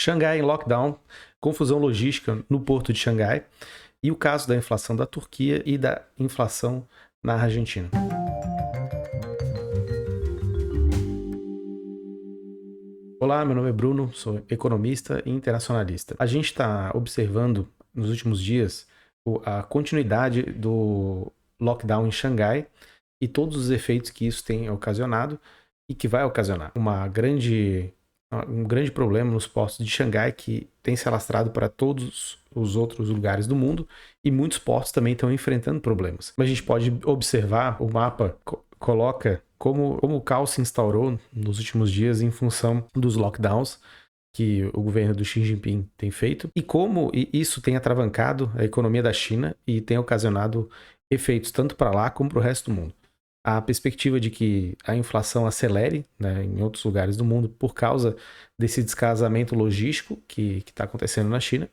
Xangai em lockdown, confusão logística no porto de Xangai e o caso da inflação da Turquia e da inflação na Argentina. Olá, meu nome é Bruno, sou economista e internacionalista. A gente está observando nos últimos dias a continuidade do lockdown em Xangai e todos os efeitos que isso tem ocasionado e que vai ocasionar um grande problema nos portos de Xangai que tem se alastrado para todos os outros lugares do mundo e muitos portos também estão enfrentando problemas. Mas a gente pode observar, o mapa coloca como o caos se instaurou nos últimos dias em função dos lockdowns que o governo do Xi Jinping tem feito e como isso tem atravancado a economia da China e tem ocasionado efeitos tanto para lá como para o resto do mundo. A perspectiva de que a inflação acelere, né, em outros lugares do mundo por causa desse descasamento logístico que está acontecendo na China.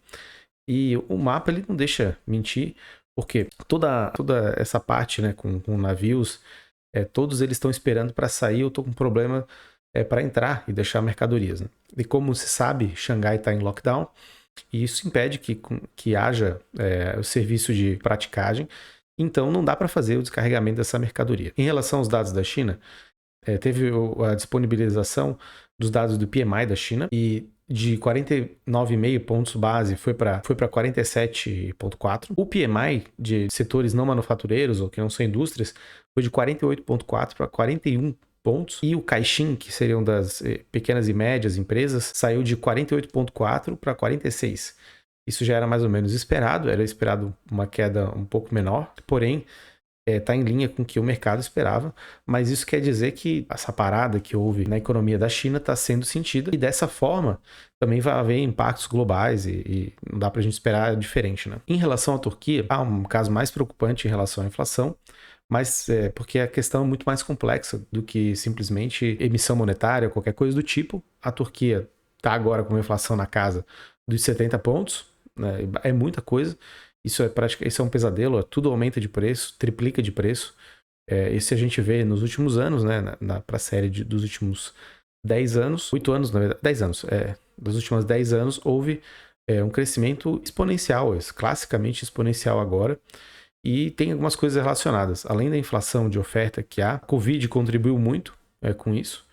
E o mapa ele não deixa mentir, porque toda essa parte, né, com navios, todos eles estão esperando para sair. Eu estou com problema para entrar e deixar mercadorias. Né? E como se sabe, Xangai está em lockdown e isso impede que haja o serviço de praticagem. Então não dá para fazer o descarregamento dessa mercadoria. Em relação aos dados da China, teve a disponibilização dos dados do PMI da China e de 49,5 pontos base foi para 47,4. O PMI de setores não manufatureiros ou que não são indústrias foi de 48,4 para 41 pontos. E o Caixin, que seriam das pequenas e médias empresas, saiu de 48,4 para 46. Isso já era mais ou menos esperado, era esperado uma queda um pouco menor, porém está em linha com o que o mercado esperava, mas isso quer dizer que essa parada que houve na economia da China está sendo sentida e dessa forma também vai haver impactos globais e não dá para a gente esperar diferente. Né? Em relação à Turquia, há um caso mais preocupante em relação à inflação, mas porque a questão é muito mais complexa do que simplesmente emissão monetária, qualquer coisa do tipo. A Turquia está agora com uma inflação na casa dos 70 pontos, né? É muita coisa. Isso é um pesadelo, tudo aumenta de preço, triplica de preço. Isso a gente vê nos últimos anos, né? Para a série dos últimos 10 anos, 8 anos, na verdade, 10 anos. Dos últimos 10 anos houve um crescimento exponencial, classicamente exponencial agora. E tem algumas coisas relacionadas. Além da inflação de oferta que há, a Covid contribuiu muito com isso,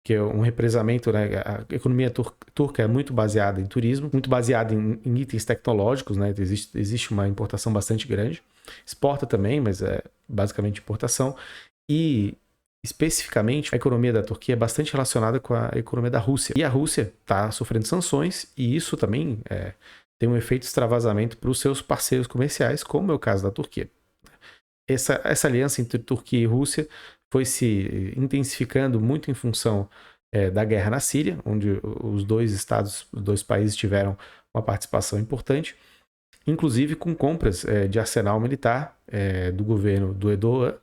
que é um represamento, né? A economia turca é muito baseada em turismo, muito baseada em itens tecnológicos, né? Existe uma importação bastante grande. Exporta também, mas é basicamente importação. E, especificamente, a economia da Turquia é bastante relacionada com a economia da Rússia. E a Rússia está sofrendo sanções, e isso também tem um efeito extravasamento para os seus parceiros comerciais, como é o caso da Turquia. Essa aliança entre Turquia e Rússia foi se intensificando muito em função da guerra na Síria, onde os dois países tiveram uma participação importante, inclusive com compras de arsenal militar do governo do Erdogan,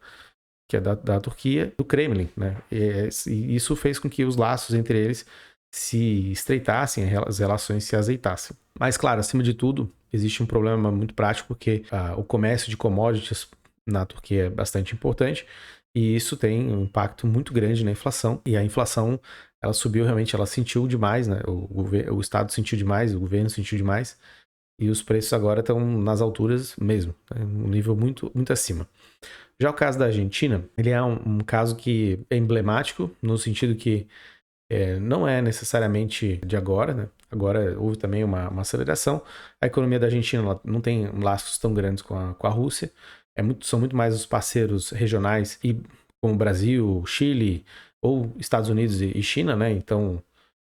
que é da Turquia, do Kremlin. Né? E isso fez com que os laços entre eles se estreitassem, as relações se azeitassem. Mas, claro, acima de tudo, existe um problema muito prático, porque o comércio de commodities na Turquia é bastante importante, e isso tem um impacto muito grande na inflação. E a inflação, ela subiu realmente, ela sentiu demais, né? O Estado sentiu demais, o governo sentiu demais. E os preços agora estão nas alturas mesmo, né? Um nível muito, muito acima. Já o caso da Argentina, ele é um caso que é emblemático, no sentido que não é necessariamente de agora, né? Agora houve também uma aceleração. A economia da Argentina ela não tem laços tão grandes com a Rússia. São muito mais os parceiros regionais, como Brasil, Chile, ou Estados Unidos e China, né? Então,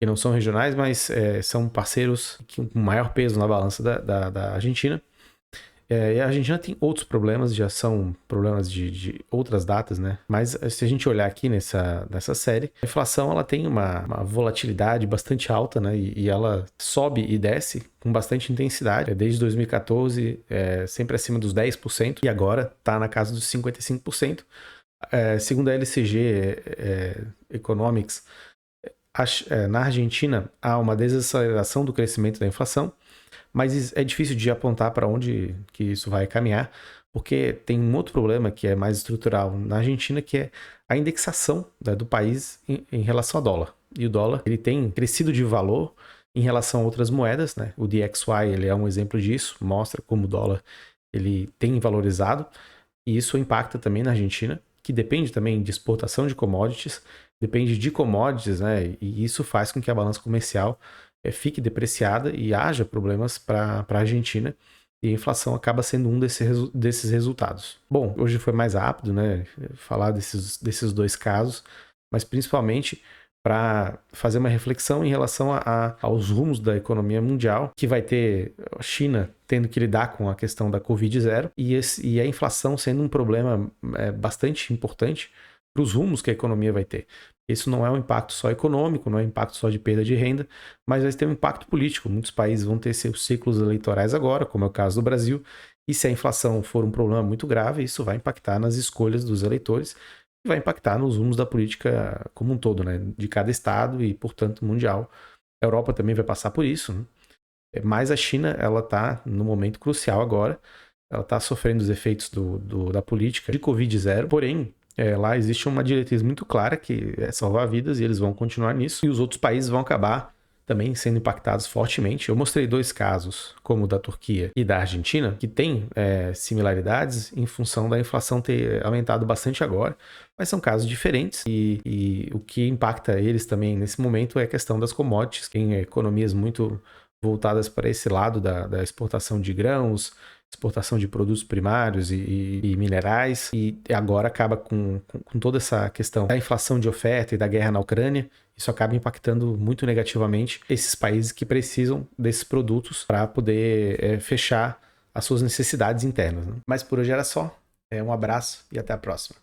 que não são regionais, mas são parceiros com maior peso na balança da Argentina. E a Argentina tem outros problemas, já são problemas de outras datas, né? Mas se a gente olhar aqui nessa série, a inflação ela tem uma volatilidade bastante alta, né? E ela sobe e desce com bastante intensidade. Desde 2014, sempre acima dos 10%, e agora está na casa dos 55%. Segundo a LCG Economics, na Argentina há uma desaceleração do crescimento da inflação, mas é difícil de apontar para onde que isso vai caminhar, porque tem um outro problema que é mais estrutural na Argentina, que é a indexação, né, do país em relação ao dólar. E o dólar ele tem crescido de valor em relação a outras moedas, né? O DXY ele é um exemplo disso, mostra como o dólar ele tem valorizado, e isso impacta também na Argentina, que depende também de exportação de commodities, depende de commodities, né? E isso faz com que a balança comercial fique depreciada e haja problemas para a Argentina, e a inflação acaba sendo um desses resultados. Bom, hoje foi mais rápido, né? Falar desses dois casos, mas principalmente para fazer uma reflexão em relação aos rumos da economia mundial, que vai ter a China tendo que lidar com a questão da Covid-0 e a inflação sendo um problema bastante importante para os rumos que a economia vai ter. Isso não é um impacto só econômico, não é um impacto só de perda de renda, mas vai ter um impacto político. Muitos países vão ter seus ciclos eleitorais agora, como é o caso do Brasil, e se a inflação for um problema muito grave, isso vai impactar nas escolhas dos eleitores, vai impactar nos rumos da política como um todo, né? De cada estado e, portanto, mundial. A Europa também vai passar por isso, né? Mas a China, ela está no momento crucial agora, ela está sofrendo os efeitos da política de Covid-0, porém, lá existe uma diretriz muito clara que é salvar vidas e eles vão continuar nisso, e os outros países vão acabar também sendo impactados fortemente. Eu mostrei dois casos, como o da Turquia e da Argentina, que têm similaridades em função da inflação ter aumentado bastante agora, mas são casos diferentes e o que impacta eles também nesse momento é a questão das commodities, que tem economias muito voltadas para esse lado da exportação de grãos, exportação de produtos primários e minerais, e agora acaba com toda essa questão da inflação de oferta e da guerra na Ucrânia. Isso acaba impactando muito negativamente esses países que precisam desses produtos para poder fechar as suas necessidades internas, né? Mas por hoje era só. Um abraço e até a próxima.